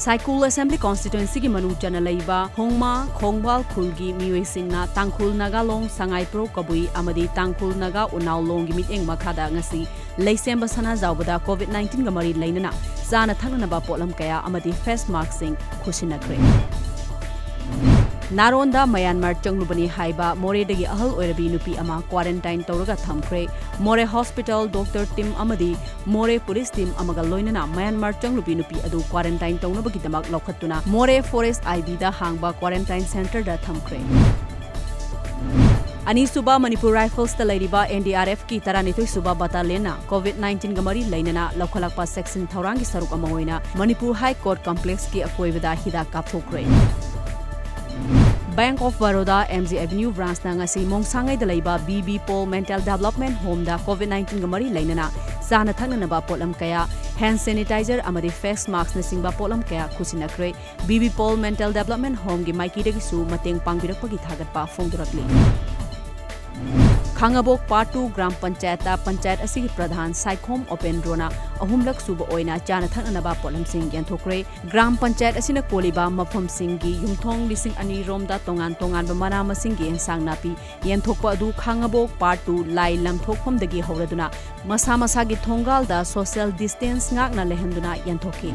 Saikul Assembly Constituency ki manu chana laiba Hongma Khongbal Khulgi Miwe Singna Tangkhul Nagalong Sangai Pro Kabui Amadi Tangkhul Naga Unaulong gi miteng makhada ngasi leisemba sana zawbada COVID-19 ga mari lainana zana thangnaba potlam kaya amadi face mask sing khusinakre Naronda Myanmar changlubani haiba More dagi ahal oirabi nupi ama quarantine tawraga thamkhre More Hospital Dr Tim amadi More Police Team amaga loinana Myanmar changlubi nupi adu quarantine tawnabagi damak lokhattuna More Forest IB da hangba quarantine center da thamkhre Ani suba Manipur Rifles ta lairiba NDRF ki taranithoi suba battalion na COVID-19 ga mari lainana lokhalakpa section thaurangi saruk ama hoina Manipur High Court Complex ki akoibada hida kapthokre Bank of Baroda MG Avenue branch na ngasi mongsangai da laiba BB Paul Mental Development Home da COVID-19 ga mari lainana sana thangna ba potlam kaya hand sanitizer amadi face mask na singba potlam kaya khusinakre BB Paul Mental Development Home gi maiki dagi su mateng pangbirakpagi thagatpa phongdurakli Khangabok Part 2 Gram Panchayata Panchayat asigi Pradhan Saikhom Open Rona ahumlak suba oina chana thananaba potlam sing yanthokre Gram Panchayat asina koliba mafam singgi yumthong lising ani romda tongan ba mana masingi ensang napi yanthokpa adu Khangabok Part 2 lai lamthokpham dagi hauraduna masa gi thongal da social distance ngakna lehenduna yanthokki